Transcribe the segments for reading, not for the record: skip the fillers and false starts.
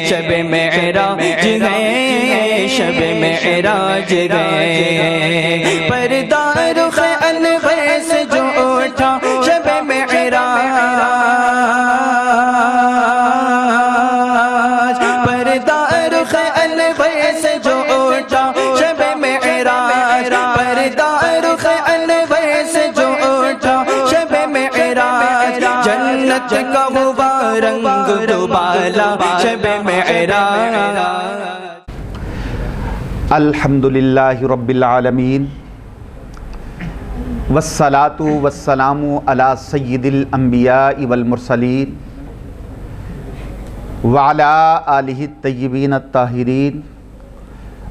شب معراج گئے، شب معراج گئے، پردہ رخ انور سے جو اٹھا شب معراج، پردہ رخ انور سے جو اٹھا شب معراج، پردہ رخ انور سے جو اٹھا شب معراج، جنت کا ہوا رنگ دوبالا شب معراج۔ الحمدللہ رب العالمین، والصلاة والسلام علی سید الانبیاء والمرسلین وعلی آلہ الطیبین الطاہرین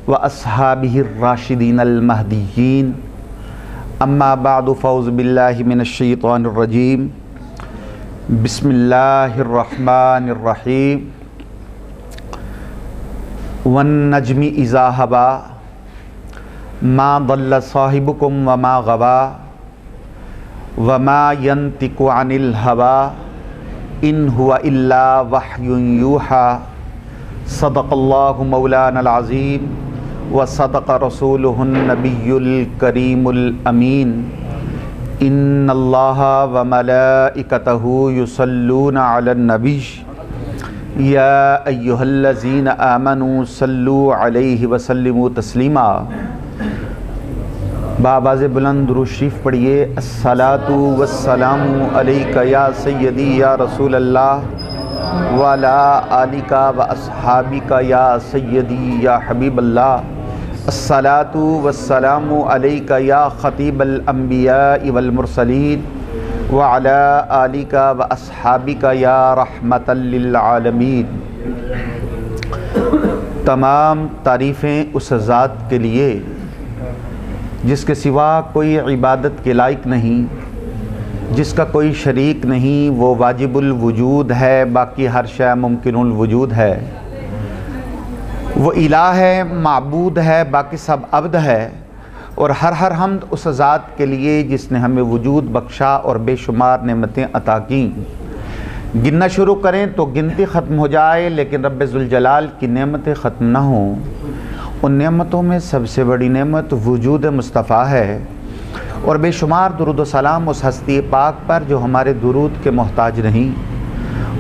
واصحابہ الراشدین المہدیین، اما بعد فاعوذ باللہ من الشیطان الرجیم، بسم اللہ الرحمن الرحیم۔ والنجم اذا ہوا ما ضل صاحبکم وما غوا وما ينطق عن الهوى ان هو الا وحی یوحى، صدق اللہ مولانا العظیم وصدق رسولہ النبی الکریم الامین۔ ان اللہ وملائکتہ یصلون علی النبی یا ایہا الذین آمنوا صلوا علیہ وسلموا تسلیما۔ بآواز بلند درود شریف پڑھیے، الصلاۃ والسلام علیک یا سیدی یا رسول اللہ وعلی آلک واصحابک یا سیدی یا حبیب اللہ، الصلاۃ والسلام علیک یا خطیب الانبیاء والمرسلین وعلی آلک واصحابک یا رحمۃ للعالمین۔ تمام تعریفیں اس ذات کے لیے جس کے سوا کوئی عبادت کے لائق نہیں، جس کا کوئی شریک نہیں، وہ واجب الوجود ہے، باقی ہر شے ممکن الوجود ہے، وہ الہ ہے، معبود ہے، باقی سب عبد ہے، اور ہر حمد اس ذات کے لیے جس نے ہمیں وجود بخشا اور بے شمار نعمتیں عطا کیں۔ گننا شروع کریں تو گنتی ختم ہو جائے، لیکن رب ذوالجلال کی نعمتیں ختم نہ ہوں۔ ان نعمتوں میں سب سے بڑی نعمت وجود مصطفیٰ ہے، اور بے شمار درود و سلام اس ہستی پاک پر جو ہمارے درود کے محتاج نہیں۔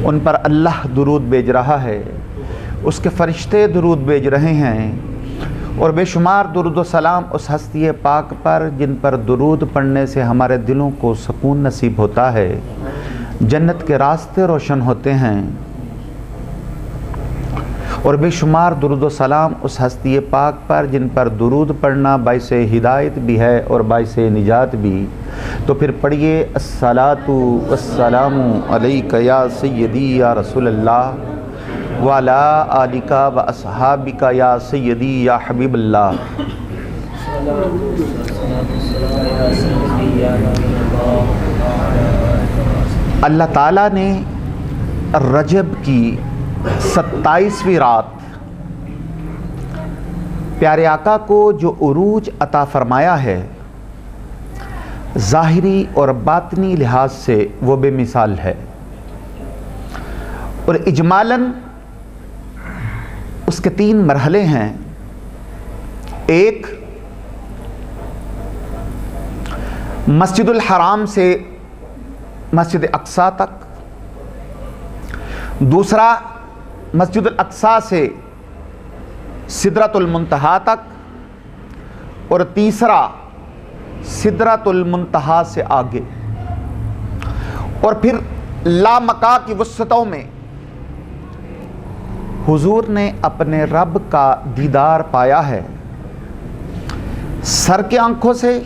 ان پر اللہ درود بھیج رہا ہے، اس کے فرشتے درود بھیج رہے ہیں، اور بے شمار درود و سلام اس ہستی پاک پر جن پر درود پڑھنے سے ہمارے دلوں کو سکون نصیب ہوتا ہے، جنت کے راستے روشن ہوتے ہیں، اور بے شمار درود و سلام اس ہستی پاک پر جن پر درود پڑھنا باعث ہدایت بھی ہے اور باعث نجات بھی۔ تو پھر پڑھیے، الصلاۃ والسلام علیک یا سیدی یا رسول اللہ وعلی آلک واصحابک یا سیدی یا حبیب اللہ۔ اللہ تعالیٰ نے رجب کی 27ویں رات پیارے آقا کو جو عروج عطا فرمایا ہے، ظاہری اور باطنی لحاظ سے وہ بے مثال ہے، اور اجمالاً اس کے 3 مرحلے ہیں۔ ایک، مسجد الحرام سے مسجد اقصیٰ تک، دوسرا مسجد الاقصیٰ سے سدرۃ المنتہا تک، اور تیسرا سدرۃ المنتہا سے آگے، اور پھر لامکا کی وسطوں میں حضور نے اپنے رب کا دیدار پایا ہے، سر کی آنکھوں سے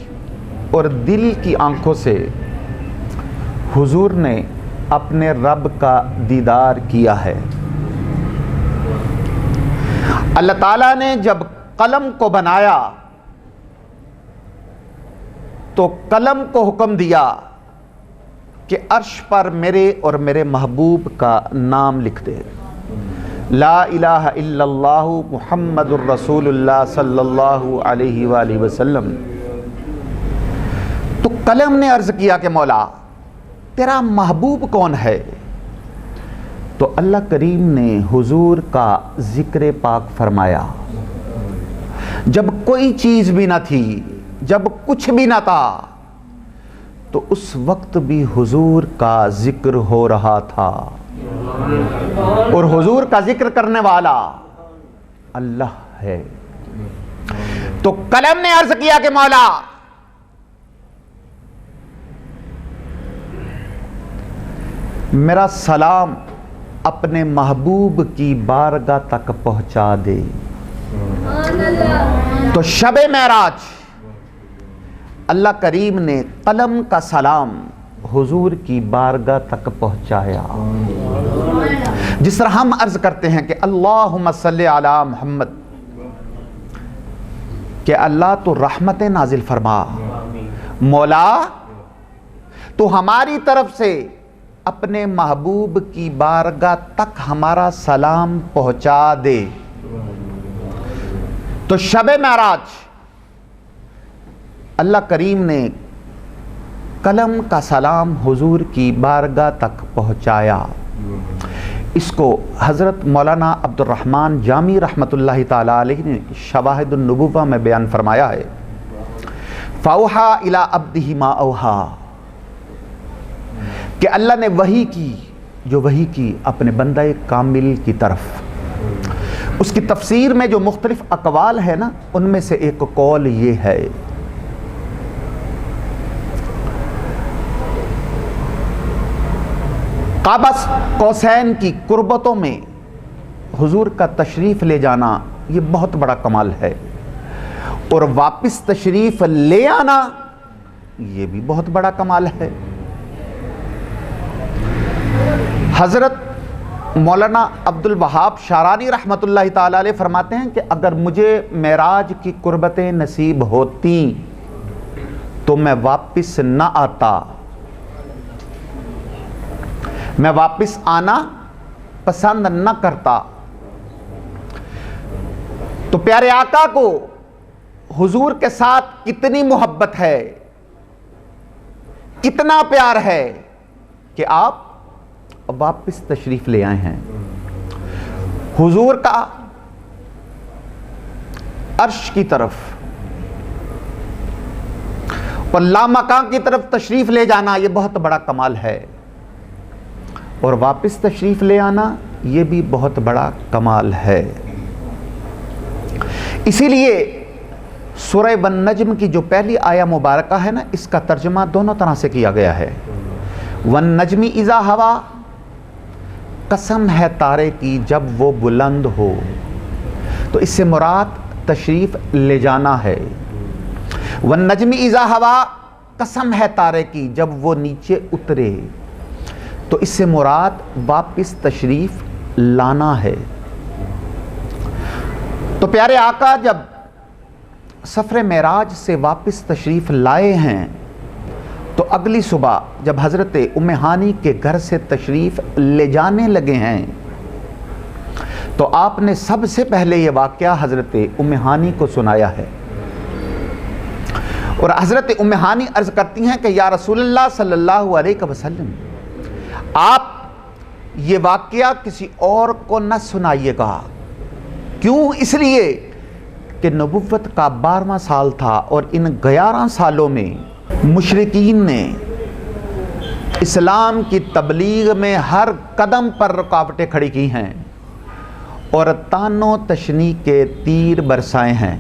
اور دل کی آنکھوں سے حضور نے اپنے رب کا دیدار کیا ہے۔ اللہ تعالیٰ نے جب قلم کو بنایا تو قلم کو حکم دیا کہ عرش پر میرے اور میرے محبوب کا نام لکھ دے، لا الہ الا اللہ محمد الرسول اللہ صلی اللہ علیہ وآلہ وسلم۔ تو قلم نے عرض کیا کہ مولا تیرا محبوب کون ہے؟ تو اللہ کریم نے حضور کا ذکر پاک فرمایا جب کوئی چیز بھی نہ تھی، جب کچھ بھی نہ تھا، تو اس وقت بھی حضور کا ذکر ہو رہا تھا، اور حضور کا ذکر کرنے والا اللہ ہے۔ تو قلم نے عرض کیا کہ مولا میرا سلام اپنے محبوب کی بارگاہ تک پہنچا دے۔ تو شب معراج اللہ کریم نے قلم کا سلام حضور کی بارگاہ تک پہنچایا۔ جس طرح ہم عرض کرتے ہیں کہ اللہم صلی علی محمد، کہ اللہ تو رحمت نازل فرما، مولا تو ہماری طرف سے اپنے محبوب کی بارگاہ تک ہمارا سلام پہنچا دے۔ تو شب معراج اللہ کریم نے قلم کا سلام حضور کی بارگاہ تک پہنچایا۔ اس کو حضرت مولانا عبد الرحمن جامی رحمۃ اللہ تعالیٰ علیہ نے شواہد النبوہ میں بیان فرمایا ہے، فَأَوْحَىٰ إِلَىٰ عَبْدِهِ مَا أَوْحَىٰ، کہ اللہ نے وحی کی جو وحی کی اپنے بندہ کامل کی طرف۔ اس کی تفسیر میں جو مختلف اقوال ہے نا، ان میں سے ایک قول یہ ہے قاب قوسین کی قربتوں میں حضور کا تشریف لے جانا یہ بہت بڑا کمال ہے، اور واپس تشریف لے آنا یہ بھی بہت بڑا کمال ہے۔ حضرت مولانا عبد الوہاب شارانی رحمۃ اللہ تعالیٰ علیہ فرماتے ہیں کہ اگر مجھے معراج کی قربتیں نصیب ہوتی تو میں واپس نہ آتا، میں واپس آنا پسند نہ کرتا۔ تو پیارے آقا کو حضور کے ساتھ کتنی محبت ہے، کتنا پیار ہے کہ آپ واپس تشریف لے آئے ہیں۔ حضور کا عرش کی طرف اور لامکان کی طرف تشریف لے جانا یہ بہت بڑا کمال ہے، اور واپس تشریف لے آنا یہ بھی بہت بڑا کمال ہے۔ اسی لیے سورہ والنجم کی جو پہلی آیہ مبارکہ ہے نا، اس کا ترجمہ دونوں طرح سے کیا گیا ہے۔ والنجم اذا ہوا، قسم ہے تارے کی جب وہ بلند ہو، تو اس سے مراد تشریف لے جانا ہے۔ والنجم اذا ہوا، قسم ہے تارے کی جب وہ نیچے اترے، تو اس سے مراد واپس تشریف لانا ہے۔ تو پیارے آقا جب سفر معراج سے واپس تشریف لائے ہیں، تو اگلی صبح جب حضرت ام ہانی کے گھر سے تشریف لے جانے لگے ہیں، تو آپ نے سب سے پہلے یہ واقعہ حضرت ام ہانی کو سنایا ہے، اور حضرت ام ہانی عرض کرتی ہیں کہ یا رسول اللہ صلی اللہ علیہ وسلم، آپ یہ واقعہ کسی اور کو نہ سنائیے گا۔ کیوں؟ اس لیے کہ نبوت کا 12واں سال تھا، اور ان 11 سالوں میں مشرکین نے اسلام کی تبلیغ میں ہر قدم پر رکاوٹیں کھڑی کی ہیں، اور طعن و تشنیع کے تیر برسائے ہیں۔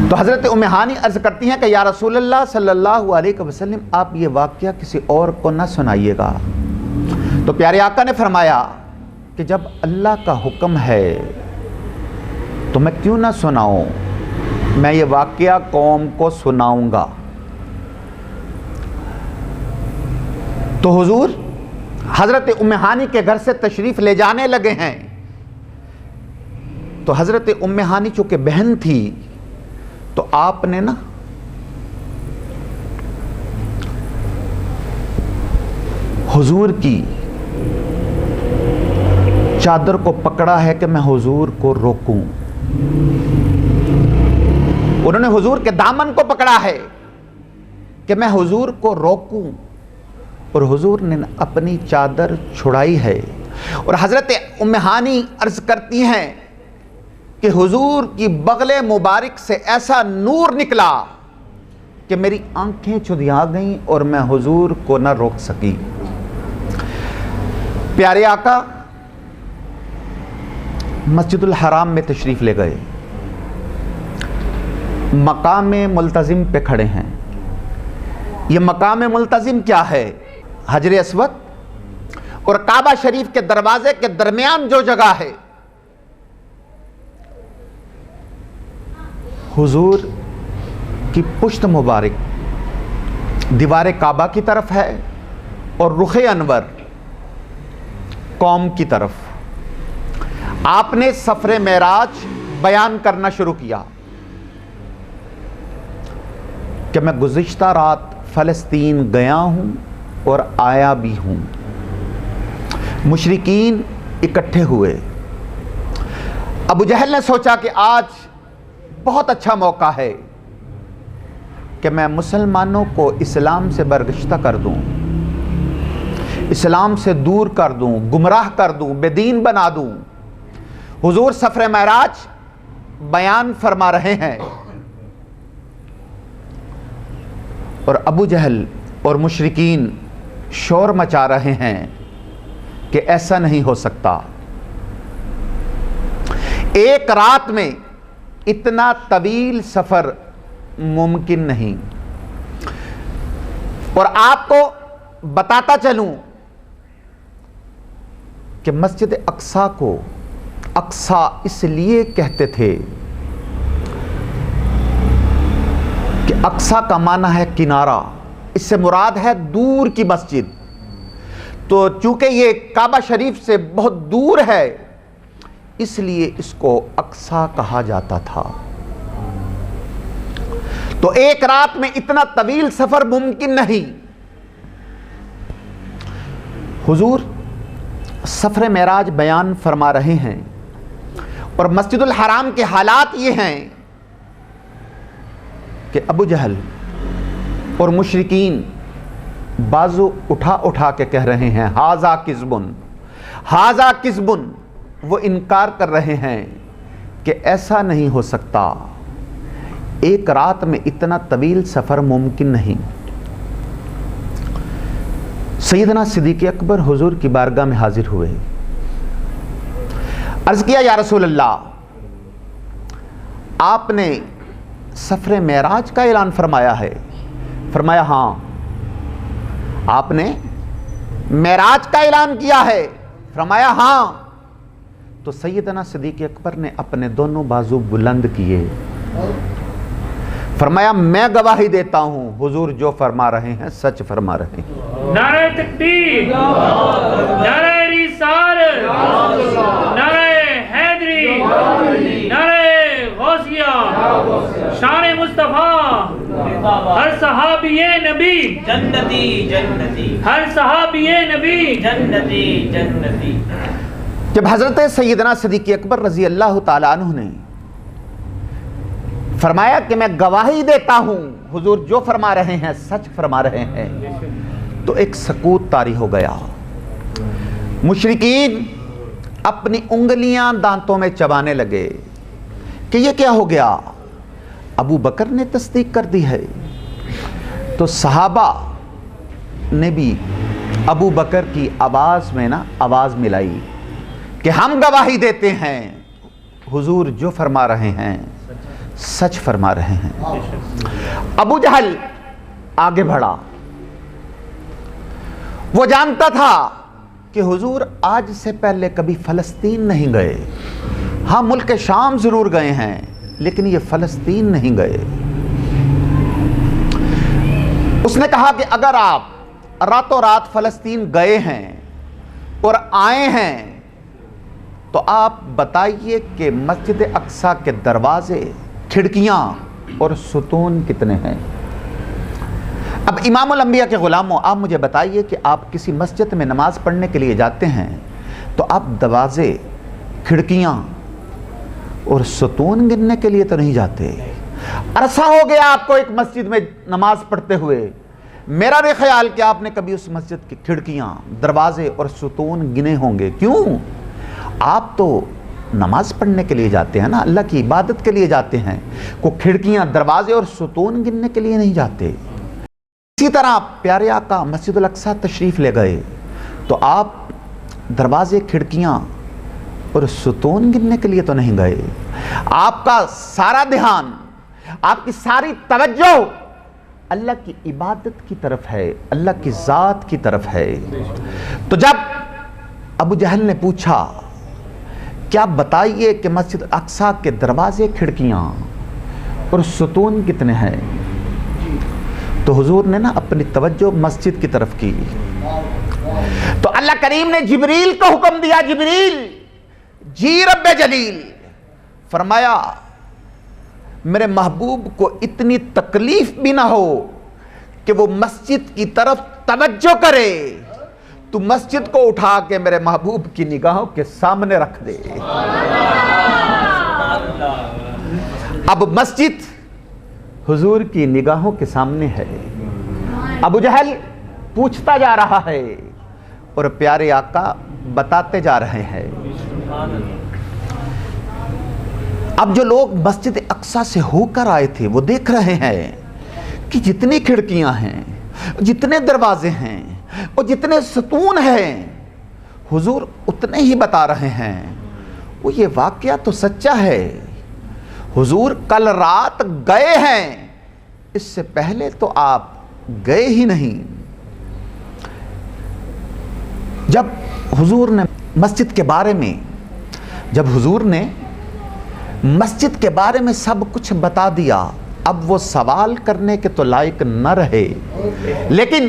تو حضرت ام ہانی عرض کرتی ہیں کہ یا رسول اللہ صلی اللہ علیہ وسلم، آپ یہ واقعہ کسی اور کو نہ سنائیے گا۔ تو پیارے آقا نے فرمایا کہ جب اللہ کا حکم ہے تو میں کیوں نہ سناؤں، میں یہ واقعہ قوم کو سناؤں گا۔ تو حضور حضرت ام ہانی کے گھر سے تشریف لے جانے لگے ہیں، تو حضرت ام ہانی چونکہ بہن تھی، تو آپ نے نا حضور کی چادر کو پکڑا ہے کہ میں حضور کو روکوں۔ انہوں نے حضور کے دامن کو پکڑا ہے کہ میں حضور کو روکوں، اور حضور نے اپنی چادر چھڑائی ہے، اور حضرت ام ہانی عرض کرتی ہیں کہ حضور کی بغل مبارک سے ایسا نور نکلا کہ میری آنکھیں چدھیا گئیں اور میں حضور کو نہ روک سکی۔ پیارے آقا مسجد الحرام میں تشریف لے گئے، مقام ملتزم پہ کھڑے ہیں۔ یہ مقام ملتزم کیا ہے؟ حجر اسود اور کعبہ شریف کے دروازے کے درمیان جو جگہ ہے، حضور کی پشت مبارک دیوار کعبہ کی طرف ہے اور رخ انور قوم کی طرف۔ آپ نے سفر معراج بیان کرنا شروع کیا کہ میں گزشتہ رات فلسطین گیا ہوں اور آیا بھی ہوں۔ مشرکین اکٹھے ہوئے۔ ابو جہل نے سوچا کہ آج بہت اچھا موقع ہے کہ میں مسلمانوں کو اسلام سے برگشتہ کر دوں، اسلام سے دور کر دوں، گمراہ کر دوں، بے دین بنا دوں۔ حضور سفر معراج بیان فرما رہے ہیں اور ابو جہل اور مشرکین شور مچا رہے ہیں کہ ایسا نہیں ہو سکتا، ایک رات میں اتنا طویل سفر ممکن نہیں۔ اور آپ کو بتاتا چلوں کہ مسجد اقصیٰ کو اقصیٰ اس لیے کہتے تھے کہ اقصیٰ کا معنی ہے کنارہ، اس سے مراد ہے دور کی مسجد۔ تو چونکہ یہ کعبہ شریف سے بہت دور ہے، اس لیے اس کو اقصیٰ کہا جاتا تھا۔ تو ایک رات میں اتنا طویل سفر ممکن نہیں۔ حضور سفر معراج بیان فرما رہے ہیں اور مسجد الحرام کے حالات یہ ہیں کہ ابو جہل اور مشرکین بازو اٹھا اٹھا کے کہہ رہے ہیں ہاذا کذبن، ہاذا کذبن۔ وہ انکار کر رہے ہیں کہ ایسا نہیں ہو سکتا، ایک رات میں اتنا طویل سفر ممکن نہیں۔ سیدنا صدیق اکبر حضور کی بارگاہ میں حاضر ہوئے، عرض کیا یا رسول اللہ، آپ نے سفر معراج کا اعلان فرمایا ہے؟ فرمایا ہاں۔ آپ نے معراج کا اعلان کیا ہے؟ فرمایا ہاں۔ تو سیدنا صدیق اکبر نے اپنے دونوں بازو بلند کیے، فرمایا میں گواہی دیتا ہوں حضور جو فرما رہے ہیں سچ فرما رہے ہیں۔ نعرہ تکبیر، نعرہ رسالت، نعرہ حیدری، نعرہ غوثیہ، شان مصطفیٰ، ہر صحابی نبی جنتی جنتی، ہر صحابی نبی جنتی جنتی۔ جب حضرت سیدنا صدیق اکبر رضی اللہ تعالیٰ عنہ نے فرمایا کہ میں گواہی دیتا ہوں حضور جو فرما رہے ہیں سچ فرما رہے ہیں، تو ایک سکوت طاری ہو گیا۔ مشرکین اپنی انگلیاں دانتوں میں چبانے لگے کہ یہ کیا ہو گیا، ابو بکر نے تصدیق کر دی ہے۔ تو صحابہ نے بھی ابو بکر کی آواز میں آواز ملائی کہ ہم گواہی دیتے ہیں حضور جو فرما رہے ہیں سچ فرما رہے ہیں۔ ابو جہل آگے بڑھا، وہ جانتا تھا کہ حضور آج سے پہلے کبھی فلسطین نہیں گئے، ہاں ملک شام ضرور گئے ہیں لیکن یہ فلسطین نہیں گئے۔ اس نے کہا کہ اگر آپ راتوں رات فلسطین گئے ہیں اور آئے ہیں تو آپ بتائیے کہ مسجد اقصیٰ کے دروازے، کھڑکیاں اور ستون کتنے ہیں؟ اب امام الانبیاء کے غلاموں، آپ مجھے بتائیے کہ آپ کسی مسجد میں نماز پڑھنے کے لیے جاتے ہیں تو آپ دروازے، کھڑکیاں اور ستون گننے کے لیے تو نہیں جاتے۔ عرصہ ہو گیا آپ کو ایک مسجد میں نماز پڑھتے ہوئے، میرا نہیں خیال کہ آپ نے کبھی اس مسجد کی کھڑکیاں، دروازے اور ستون گنے ہوں گے۔ کیوں؟ آپ تو نماز پڑھنے کے لیے جاتے ہیں نا، اللہ کی عبادت کے لیے جاتے ہیں، کو کھڑکیاں، دروازے اور ستون گننے کے لیے نہیں جاتے۔ اسی طرح پیارے آقا مسجد الاقصی تشریف لے گئے تو آپ دروازے، کھڑکیاں اور ستون گننے کے لیے تو نہیں گئے۔ آپ کا سارا دھیان، آپ کی ساری توجہ اللہ کی عبادت کی طرف ہے، اللہ کی ذات کی طرف ہے۔ تو جب ابو جہل نے پوچھا کیا بتائیے کہ مسجد اقصی کے دروازے، کھڑکیاں اور ستون کتنے ہیں، تو حضور نے نا اپنی توجہ مسجد کی طرف کی۔ تو اللہ کریم نے جبریل کو حکم دیا، جبریل جی رب جلیل، فرمایا میرے محبوب کو اتنی تکلیف بھی نہ ہو کہ وہ مسجد کی طرف توجہ کرے، تو مسجد کو اٹھا کے میرے محبوب کی نگاہوں کے سامنے رکھ دے۔ اب مسجد حضور کی نگاہوں کے سامنے ہے۔ ابو جہل پوچھتا جا رہا ہے اور پیارے آقا بتاتے جا رہے ہیں۔ اب جو لوگ مسجد اقصی سے ہو کر آئے تھے وہ دیکھ رہے ہیں کہ جتنی کھڑکیاں ہیں، جتنے دروازے ہیں اور جتنے ستون ہیں، حضور اتنے ہی بتا رہے ہیں۔ وہ یہ واقعہ تو سچا ہے، حضور کل رات گئے ہیں، اس سے پہلے تو آپ گئے ہی نہیں۔ جب حضور نے مسجد کے بارے میں مسجد کے بارے میں سب کچھ بتا دیا، اب وہ سوال کرنے کے تو لائق نہ رہے، لیکن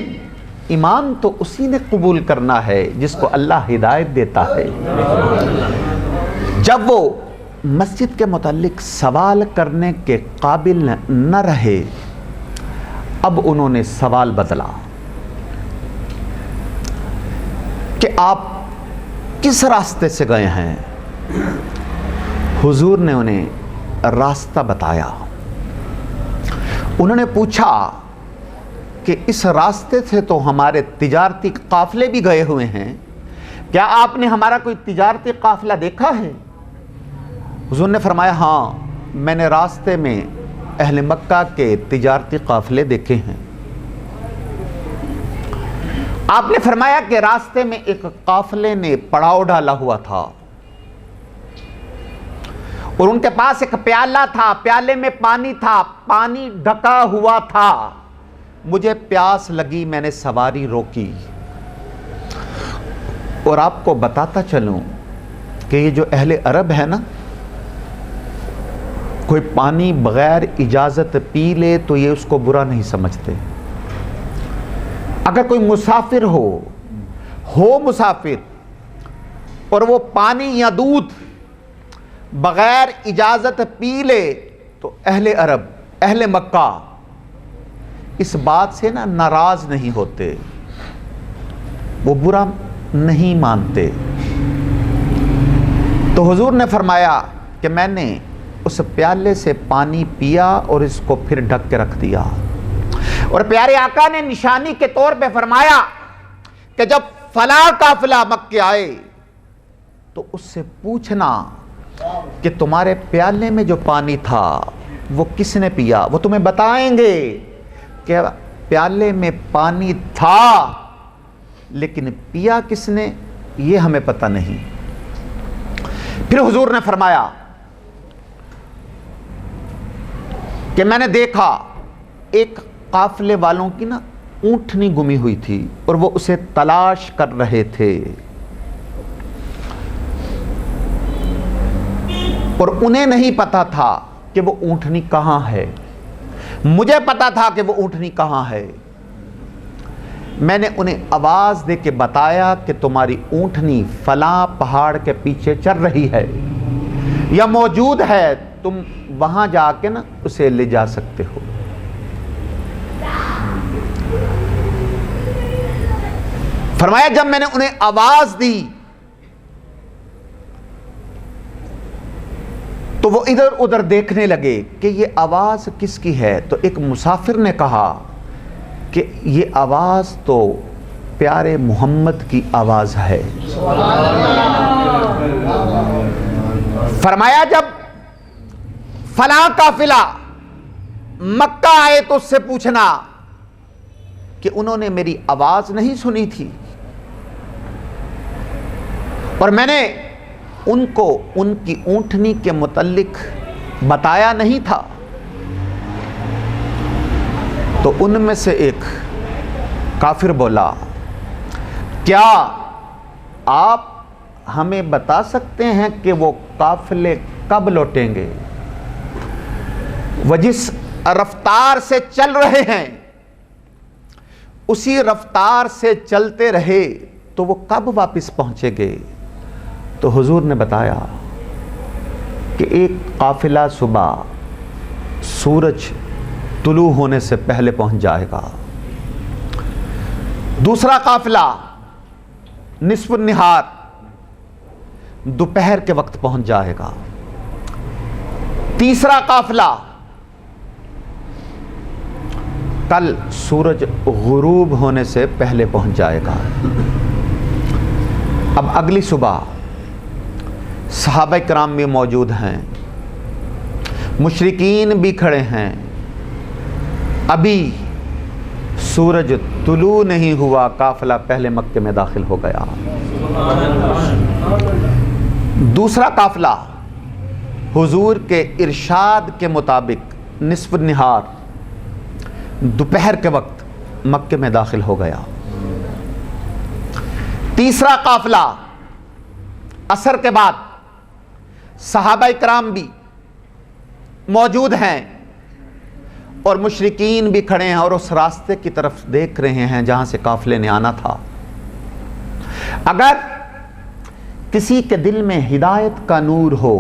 ایمان تو اسی نے قبول کرنا ہے جس کو اللہ ہدایت دیتا ہے۔ جب وہ مسجد کے متعلق سوال کرنے کے قابل نہ رہے، اب انہوں نے سوال بدلا کہ آپ کس راستے سے گئے ہیں۔ حضور نے انہیں راستہ بتایا۔ انہوں نے پوچھا کہ اس راستے سے تو ہمارے تجارتی قافلے بھی گئے ہوئے ہیں، کیا آپ نے ہمارا کوئی تجارتی قافلہ دیکھا ہے؟ حضور نے فرمایا ہاں، میں نے راستے میں اہل مکہ کے تجارتی قافلے دیکھے ہیں۔ آپ نے فرمایا کہ راستے میں ایک قافلے نے پڑاؤ ڈالا ہوا تھا اور ان کے پاس ایک پیالہ تھا، پیالے میں پانی تھا، پانی ڈھکا ہوا تھا۔ مجھے پیاس لگی، میں نے سواری روکی۔ اور آپ کو بتاتا چلوں کہ یہ جو اہل عرب ہے نا، کوئی پانی بغیر اجازت پی لے تو یہ اس کو برا نہیں سمجھتے۔ اگر کوئی مسافر ہو مسافر اور وہ پانی یا دودھ بغیر اجازت پی لے تو اہل عرب، اہل مکہ اس بات سے نا ناراض نہیں ہوتے، وہ برا نہیں مانتے۔ تو حضور نے فرمایا کہ میں نے اس پیالے سے پانی پیا اور اس کو پھر ڈھک کے رکھ دیا۔ اور پیارے آقا نے نشانی کے طور پہ فرمایا کہ جب فلاں قافلہ مکے آئے تو اس سے پوچھنا کہ تمہارے پیالے میں جو پانی تھا وہ کس نے پیا، وہ تمہیں بتائیں گے کہ پیالے میں پانی تھا لیکن پیا کس نے یہ ہمیں پتہ نہیں۔ پھر حضور نے فرمایا کہ میں نے دیکھا ایک قافلے والوں کی نا اونٹنی گمی ہوئی تھی اور وہ اسے تلاش کر رہے تھے، اور انہیں نہیں پتا تھا کہ وہ اونٹنی کہاں ہے۔ مجھے پتا تھا کہ وہ اونٹنی کہاں ہے۔ میں نے انہیں آواز دے کے بتایا کہ تمہاری اونٹنی فلاں پہاڑ کے پیچھے چل رہی ہے یا موجود ہے، تم وہاں جا کے نا اسے لے جا سکتے ہو۔ فرمایا جب میں نے انہیں آواز دی تو وہ ادھر ادھر دیکھنے لگے کہ یہ آواز کس کی ہے۔ تو ایک مسافر نے کہا کہ یہ آواز تو پیارے محمد کی آواز ہے۔ فرمایا جب فلاں قافلہ مکہ آئے تو اس سے پوچھنا کہ انہوں نے میری آواز نہیں سنی تھی اور میں نے ان کو ان کی اونٹنی کے متعلق بتایا نہیں تھا، تو ان میں سے ایک کافر بولا کیا آپ ہمیں بتا سکتے ہیں کہ وہ قافلے کب لوٹیں گے؟ وہ جس رفتار سے چل رہے ہیں اسی رفتار سے چلتے رہے تو وہ کب واپس پہنچیں گے؟ تو حضور نے بتایا کہ ایک قافلہ صبح سورج طلوع ہونے سے پہلے پہنچ جائے گا، دوسرا قافلہ نصف النہار دوپہر کے وقت پہنچ جائے گا، تیسرا قافلہ کل سورج غروب ہونے سے پہلے پہنچ جائے گا۔ اب اگلی صبح صحابہ کرام بھی موجود ہیں، مشرکین بھی کھڑے ہیں، ابھی سورج طلوع نہیں ہوا، قافلہ پہلے مکے میں داخل ہو گیا۔ دوسرا قافلہ حضور کے ارشاد کے مطابق نصف النہار دوپہر کے وقت مکے میں داخل ہو گیا۔ تیسرا قافلہ عصر کے بعد صحابہ کرام بھی موجود ہیں اور مشرکین بھی کھڑے ہیں اور اس راستے کی طرف دیکھ رہے ہیں جہاں سے قافلے نے آنا تھا۔ اگر کسی کے دل میں ہدایت کا نور ہو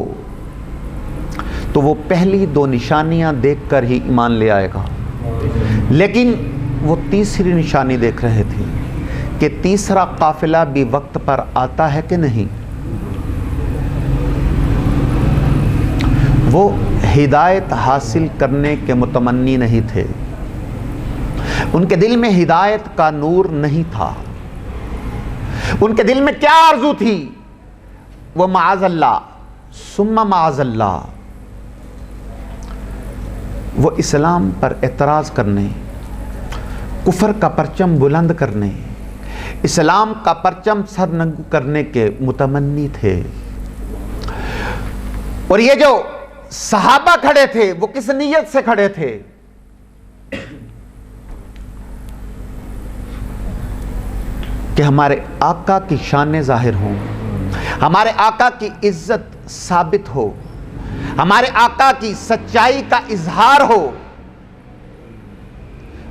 تو وہ پہلی دو نشانیاں دیکھ کر ہی ایمان لے آئے گا، لیکن وہ تیسری نشانی دیکھ رہے تھے کہ تیسرا قافلہ بھی وقت پر آتا ہے کہ نہیں۔ وہ ہدایت حاصل کرنے کے متمنی نہیں تھے، ان کے دل میں ہدایت کا نور نہیں تھا، ان کے دل میں کیا آرزو تھی؟ وہ معاذ اللہ ثم معاذ اللہ وہ اسلام پر اعتراض کرنے، کفر کا پرچم بلند کرنے، اسلام کا پرچم سر ننگو کرنے کے متمنی تھے۔ اور یہ جو صحابہ کھڑے تھے وہ کس نیت سے کھڑے تھے؟ کہ ہمارے آقا کی شان ظاہر ہوں، ہمارے آقا کی عزت ثابت ہو، ہمارے آقا کی سچائی کا اظہار ہو۔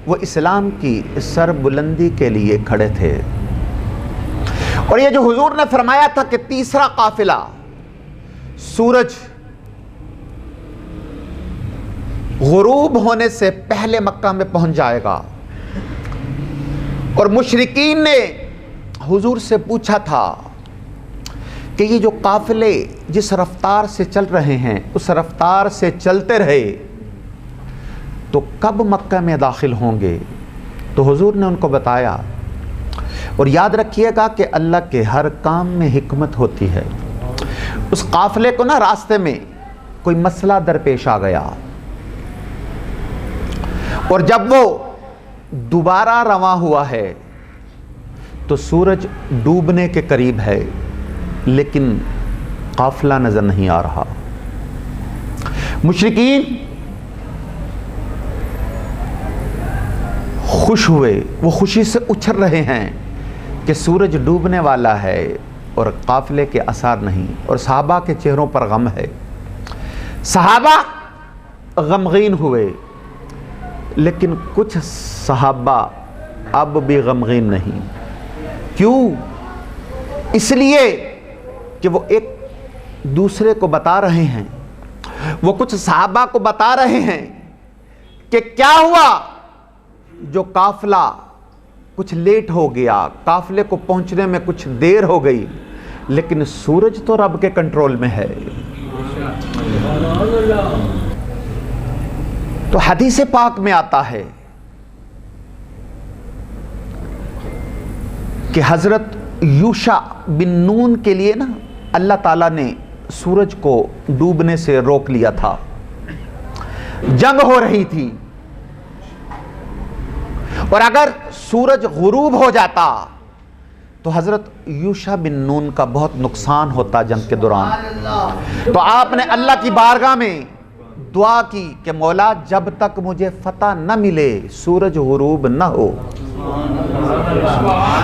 وہ اسلام کی سر بلندی کے لیے کھڑے تھے۔ اور یہ جو حضور نے فرمایا تھا کہ تیسرا قافلہ سورج غروب ہونے سے پہلے مکہ میں پہنچ جائے گا، اور مشرکین نے حضور سے پوچھا تھا کہ یہ جو قافلے جس رفتار سے چل رہے ہیں اس رفتار سے چلتے رہے تو کب مکہ میں داخل ہوں گے؟ تو حضور نے ان کو بتایا، اور یاد رکھیے گا کہ اللہ کے ہر کام میں حکمت ہوتی ہے۔ اس قافلے کو راستے میں کوئی مسئلہ درپیش آ گیا، اور جب وہ دوبارہ رواں ہوا ہے تو سورج ڈوبنے کے قریب ہے لیکن قافلہ نظر نہیں آ رہا۔ مشرکین خوش ہوئے، وہ خوشی سے اچھل رہے ہیں کہ سورج ڈوبنے والا ہے اور قافلے کے اثار نہیں، اور صحابہ کے چہروں پر غم ہے۔ صحابہ غمگین ہوئے، لیکن کچھ صحابہ اب بھی غمگین نہیں۔ کیوں؟ اس لیے کہ وہ ایک دوسرے کو بتا رہے ہیں، وہ کچھ صحابہ کو بتا رہے ہیں کہ کیا ہوا جو قافلہ کچھ لیٹ ہو گیا، قافلے کو پہنچنے میں کچھ دیر ہو گئی، لیکن سورج تو رب کے کنٹرول میں ہے۔ تو حدیث پاک میں آتا ہے کہ حضرت یوشع بن نون کے لیے نا اللہ تعالیٰ نے سورج کو ڈوبنے سے روک لیا تھا، جنگ ہو رہی تھی، اور اگر سورج غروب ہو جاتا تو حضرت یوشع بن نون کا بہت نقصان ہوتا جنگ کے دوران۔ تو آپ نے اللہ کی بارگاہ میں دعا کی کہ مولا جب تک مجھے فتح نہ ملے سورج غروب نہ ہو۔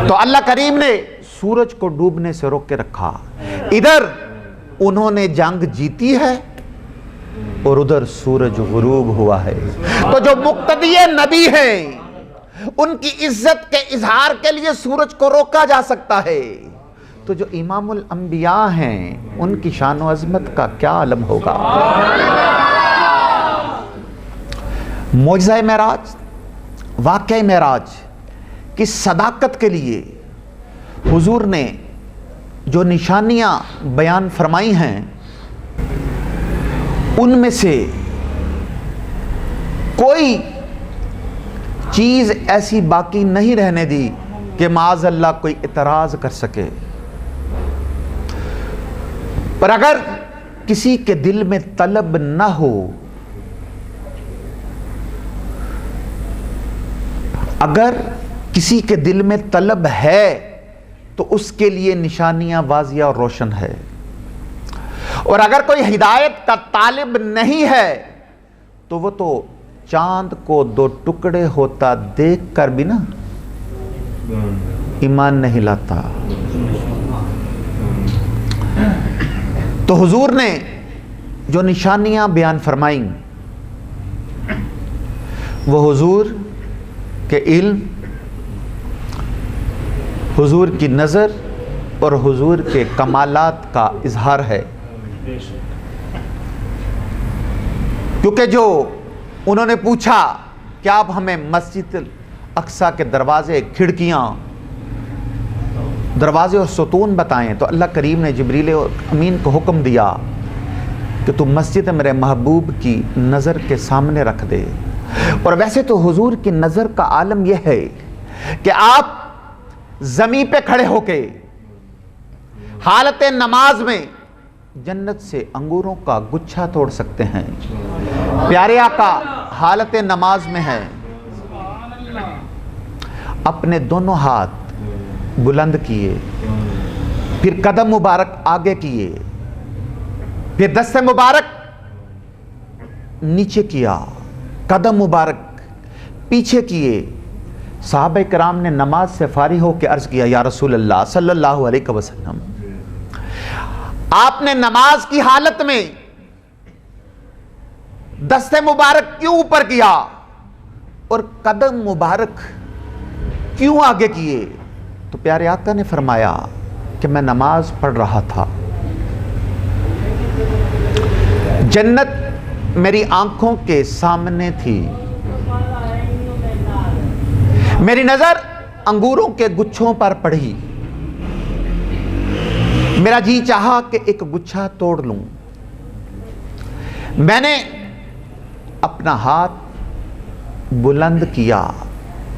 تو اللہ کریم نے سورج کو ڈوبنے سے روک کے رکھا، ادھر انہوں نے جنگ جیتی ہے اور ادھر سورج غروب ہوا ہے۔ تو جو مقتدی نبی ہیں ان کی عزت کے اظہار کے لیے سورج کو روکا جا سکتا ہے، تو جو امام الانبیاء ہیں ان کی شان و عظمت کا کیا عالم ہوگا۔ معجزہ معراج، واقعہ معراج کی صداقت کے لیے حضور نے جو نشانیاں بیان فرمائی ہیں ان میں سے کوئی چیز ایسی باقی نہیں رہنے دی کہ معاذ اللہ کوئی اعتراض کر سکے۔ پر اگر کسی کے دل میں طلب نہ ہو، اگر کسی کے دل میں طلب ہے تو اس کے لیے نشانیاں واضح اور روشن ہے، اور اگر کوئی ہدایت کا طالب نہیں ہے تو وہ تو چاند کو دو ٹکڑے ہوتا دیکھ کر بھی نا ایمان نہیں لاتا۔ تو حضور نے جو نشانیاں بیان فرمائیں وہ حضور کے علم، حضور کی نظر اور حضور کے کمالات کا اظہار ہے۔ کیونکہ جو انہوں نے پوچھا کہ آپ ہمیں مسجد اقصیٰ کے دروازے، کھڑکیاں، دروازے اور ستون بتائیں، تو اللہ کریم نے جبریل امین کو حکم دیا کہ تم مسجد میرے محبوب کی نظر کے سامنے رکھ دے۔ اور ویسے تو حضور کی نظر کا عالم یہ ہے کہ آپ زمین پہ کھڑے ہو کے حالت نماز میں جنت سے انگوروں کا گچھا توڑ سکتے ہیں۔ پیارے آقا حالت نماز میں ہے، اپنے دونوں ہاتھ بلند کیے، پھر قدم مبارک آگے کیے، پھر دست مبارک نیچے کیا، قدم مبارک پیچھے کیے۔ صحابہ کرام نے نماز سے فارغ ہو کے عرض کیا یا رسول اللہ صلی اللہ علیہ وسلم، آپ نے نماز کی حالت میں دست مبارک کیوں اوپر کیا اور قدم مبارک کیوں آگے کیے؟ تو پیارے آقا نے فرمایا کہ میں نماز پڑھ رہا تھا، جنت میری آنکھوں کے سامنے تھی، میری نظر انگوروں کے گچھوں پر پڑی، میرا جی چاہا کہ ایک گچھا توڑ لوں، میں نے اپنا ہاتھ بلند کیا،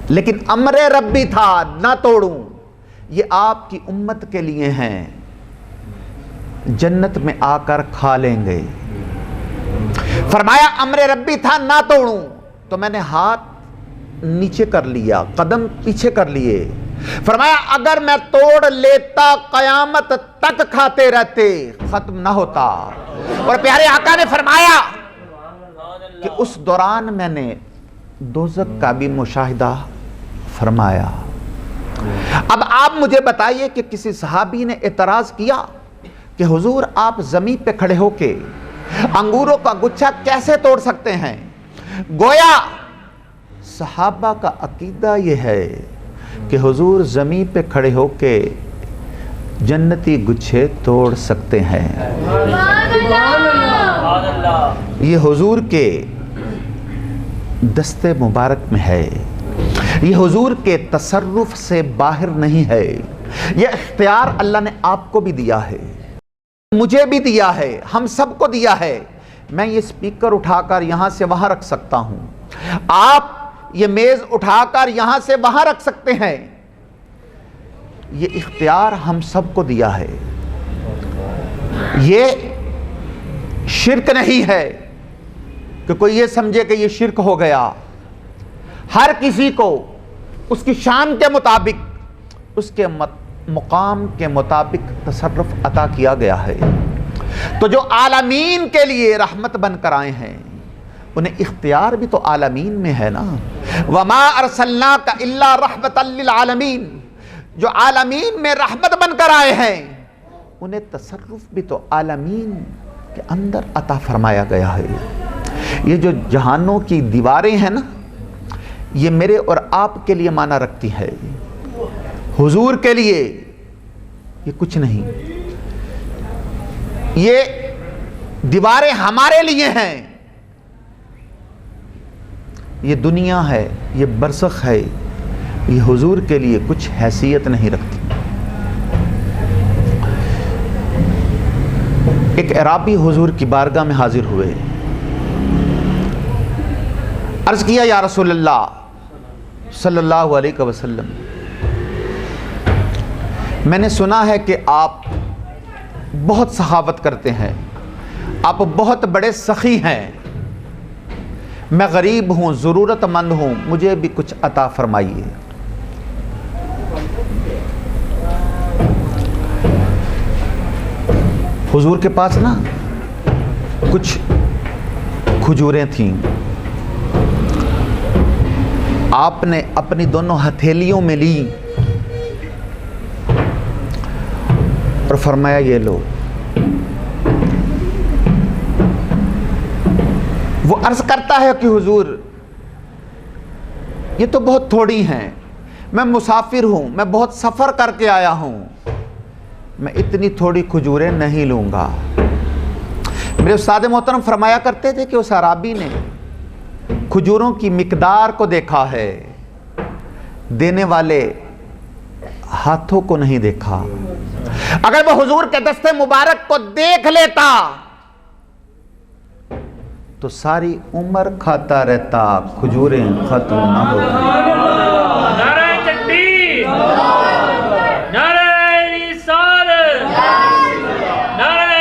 لیکن امر ربی تھا نہ توڑوں، یہ آپ کی امت کے لیے ہیں، جنت میں آ کر کھا لیں گے۔ فرمایا امر ربی تھا نہ توڑوں، تو میں نے ہاتھ نیچے کر لیا، قدم پیچھے کر لیے۔ فرمایا اگر میں توڑ لیتا قیامت تک کھاتے رہتے، ختم نہ ہوتا۔ اور پیارے آقا نے فرمایا کہ اس دوران میں نے دوزخ کا بھی مشاہدہ فرمایا۔ اب آپ مجھے بتائیے کہ کسی صحابی نے اعتراض کیا کہ حضور آپ زمین پہ کھڑے ہو کے انگوروں کا گچھا کیسے توڑ سکتے ہیں؟ گویا صحابہ کا عقیدہ یہ ہے کہ حضور زمین پہ کھڑے ہو کے جنتی گچھے توڑ سکتے ہیں۔ یہ حضور کے دست مبارک میں ہے، یہ حضور کے تصرف سے باہر نہیں ہے، یہ اختیار اللہ نے آپ کو بھی دیا ہے، مجھے بھی دیا ہے، ہم سب کو دیا ہے۔ میں یہ سپیکر اٹھا کر یہاں سے وہاں رکھ سکتا ہوں، آپ یہ میز اٹھا کر یہاں سے وہاں رکھ سکتے ہیں، یہ اختیار ہم سب کو دیا ہے. یہ شرک نہیں ہے کہ کوئی یہ سمجھے کہ یہ شرک ہو گیا. ہر کسی کو اس کی شان کے مطابق، اس کے مقام کے مطابق تصرف عطا کیا گیا ہے. تو جو عالمین کے لیے رحمت بن کر آئے ہیں انہیں اختیار بھی تو عالمین میں ہے نا. وَمَا أَرْسَلْنَاكَ إِلَّا رَحْمَةً لِّلْعَالَمِينَ. جو عالمین میں رحمت بن کر آئے ہیں انہیں تصرف بھی تو عالمین کے اندر عطا فرمایا گیا ہے. یہ جو جہانوں کی دیواریں ہیں نا، یہ میرے اور آپ کے لیے معنی رکھتی ہے، حضور کے لیے یہ کچھ نہیں. یہ دیواریں ہمارے لیے ہیں. یہ دنیا ہے، یہ برزخ ہے، یہ حضور کے لیے کچھ حیثیت نہیں رکھتی. ایک اعرابی حضور کی بارگاہ میں حاضر ہوئے، عرض کیا یا رسول اللہ صلی اللہ علیہ وسلم، میں نے سنا ہے کہ آپ بہت سخاوت کرتے ہیں، آپ بہت بڑے سخی ہیں. میں غریب ہوں، ضرورت مند ہوں، مجھے بھی کچھ عطا فرمائیے. حضور کے پاس نا کچھ کھجوریں تھیں. آپ نے اپنی دونوں ہتھیلیوں میں لی اور فرمایا یہ لو. وہ عرض کرتا ہے کہ حضور یہ تو بہت تھوڑی ہیں، میں مسافر ہوں، میں بہت سفر کر کے آیا ہوں، میں اتنی تھوڑی کھجوریں نہیں لوں گا. میرے استاد محترم فرمایا کرتے تھے کہ اس اعرابی نے کھجوروں کی مقدار کو دیکھا ہے، دینے والے ہاتھوں کو نہیں دیکھا. اگر وہ حضور کے دستے مبارک کو دیکھ لیتا تو ساری عمر کھاتا رہتا، کھجوریں ختم نہ ہوتی. نعرہ تکبیر، نعرہ رسالت، نعرہ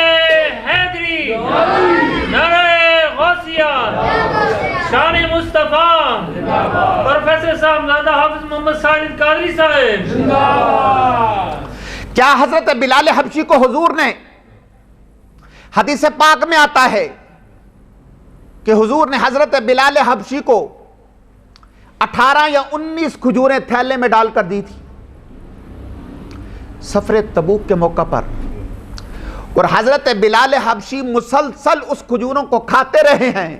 حیدری، نعرہ غوثیہ، شان مصطفیٰ، پروفیسر صاحب زادہ حافظ محمد ساجد قادری صاحب. کیا حضرت بلال حبشی کو حضور نے، حدیث پاک میں آتا ہے کہ حضور نے حضرت بلال حبشی کو 18 یا 19 کھجوریں تھیلے میں ڈال کر دی تھی سفر تبوک کے موقع پر، اور حضرت بلال حبشی مسلسل اس کھجوروں کو کھاتے رہے ہیں،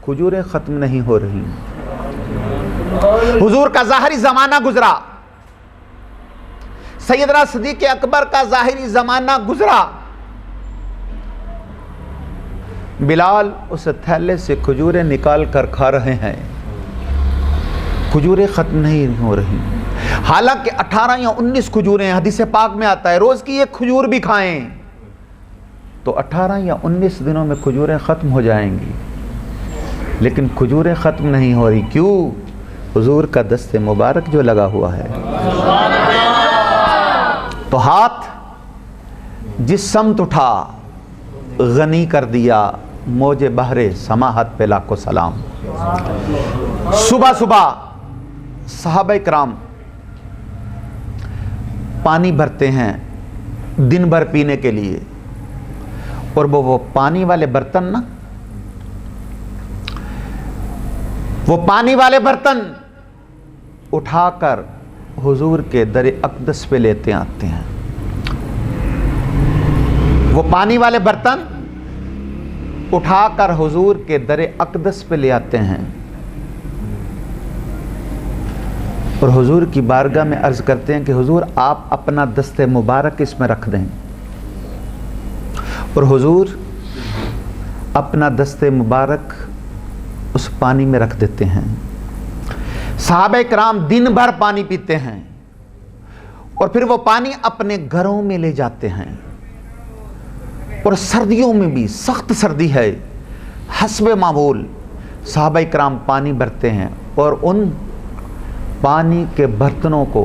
کھجوریں ختم نہیں ہو رہی. حضور کا ظاہری زمانہ گزرا، سیدنا صدیق اکبر کا ظاہری زمانہ گزرا، بلال اس تھیلے سے کھجوریں نکال کر کھا رہے ہیں، کھجوریں ختم نہیں ہو رہی. حالانکہ 18 یا 19 کھجوریں، حدیث پاک میں آتا ہے روز کی ایک کھجور بھی کھائیں تو 18 یا 19 دنوں میں کھجوریں ختم ہو جائیں گی، لیکن کھجوریں ختم نہیں ہو رہی. کیوں؟ حضور کا دست مبارک جو لگا ہوا ہے. تو ہاتھ جس سمت اٹھا غنی کر دیا موج بحر سماحت پہ لاکھوں سلام. صبح صبح صحابہ کرام پانی بھرتے ہیں دن بھر پینے کے لیے، اور وہ پانی والے برتن نا، وہ پانی والے برتن اٹھا کر حضور کے در اقدس پہ لیتے آتے ہیں. وہ پانی والے برتن اٹھا کر حضور کے در اقدس پہ لے آتے ہیں اور حضور کی بارگاہ میں عرض کرتے ہیں کہ حضور آپ اپنا دست مبارک اس میں رکھ دیں، اور حضور اپنا دست مبارک اس پانی میں رکھ دیتے ہیں. صحابہ کرام دن بھر پانی پیتے ہیں اور پھر وہ پانی اپنے گھروں میں لے جاتے ہیں، اور سردیوں میں بھی سخت سردی ہے، حسب معمول صحابہ کرام پانی بھرتے ہیں اور ان پانی کے برتنوں کو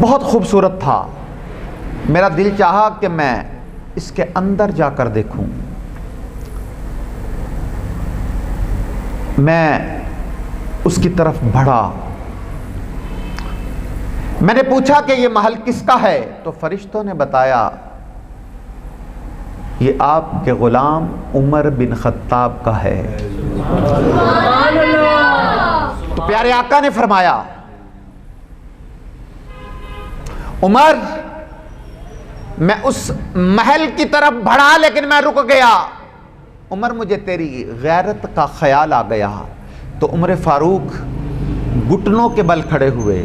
بہت خوبصورت تھا. میرا دل چاہا کہ میں اس کے اندر جا کر دیکھوں. میں اس کی طرف بڑھا. میں نے پوچھا کہ یہ محل کس کا ہے؟ تو فرشتوں نے بتایا یہ آپ کے غلام عمر بن خطاب کا ہے. تو پیارے آقا نے فرمایا عمر میں اس محل کی طرف بڑھا لیکن میں رک گیا. عمر مجھے تیری غیرت کا خیال آ گیا. تو عمر فاروق گھٹنوں کے بل کھڑے ہوئے,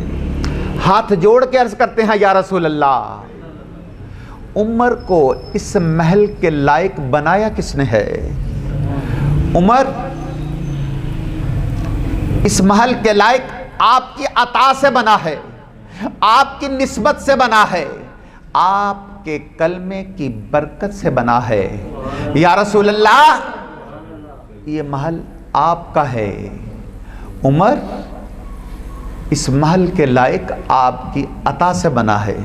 ہاتھ جوڑ کے عرض کرتے ہیں یا رسول اللہ, عمر کو اس محل کے لائق بنایا کس نے ہے؟ عمر اس محل کے لائق آپ کی عطا سے بنا ہے, آپ کی نسبت سے بنا ہے, آپ کے کلمے کی برکت سے بنا ہے. یا رسول اللہ یہ محل آپ کا ہے. عمر اس محل کے لائق آپ کی عطا سے بنا ہے.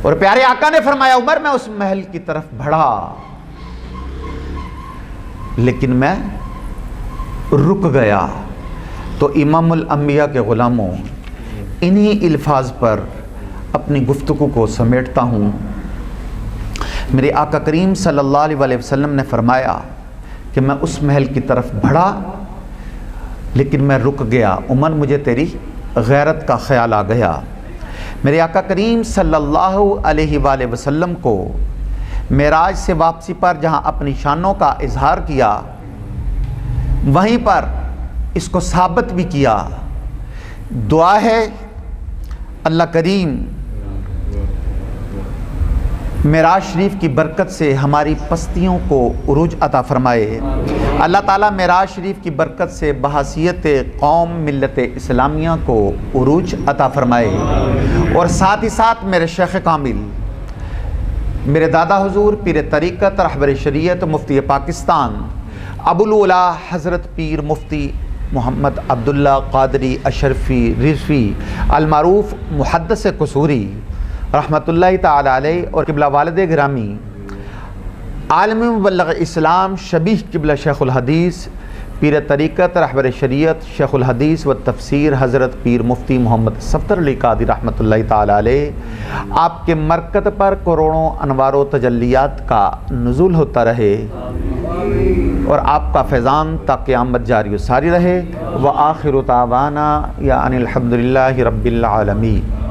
اور پیارے آقا نے فرمایا عمر میں اس محل کی طرف بڑھا لیکن میں رک گیا. تو امام الانبیاء کے غلاموں, انہی الفاظ پر اپنی گفتگو کو سمیٹتا ہوں. میرے آقا کریم صلی اللہ علیہ وسلم نے فرمایا کہ میں اس محل کی طرف بڑھا لیکن میں رک گیا. عمر مجھے تیری غیرت کا خیال آ گیا. میرے آقا کریم صلی اللہ علیہ وآلہ وسلم کو معراج سے واپسی پر جہاں اپنی شانوں کا اظہار کیا وہیں پر اس کو ثابت بھی کیا. دعا ہے اللہ کریم معراج شریف کی برکت سے ہماری پستیوں کو عروج عطا فرمائے. اللہ تعالیٰ معراج شریف کی برکت سے بحیثیت قوم ملت اسلامیہ کو عروج عطا فرمائے. اور ساتھ ہی ساتھ میرے شیخ کامل, میرے دادا حضور پیر طریقت رہبر شریعت مفتی پاکستان ابوالعلا حضرت پیر مفتی محمد عبداللہ قادری اشرفی رضوی المعروف محدث قصوری رحمۃ اللہ تعالی علیہ اور قبلہ والد گرامی عالم مبلغ اسلام شبیہ قبلہ شیخ الحدیث پیر طریقت رہبر شریعت شیخ الحدیث و تفسیر حضرت پیر مفتی محمد صفدر علی قادری رحمۃ اللہ تعالی علیہ, آپ کے مرکز پر کروڑوں انوار و تجلیات کا نزول ہوتا رہے اور آپ کا فیضان تا قیامت جاری و ساری رہے. وآخر دعوانا یا ان الحمدللہ رب العالمین.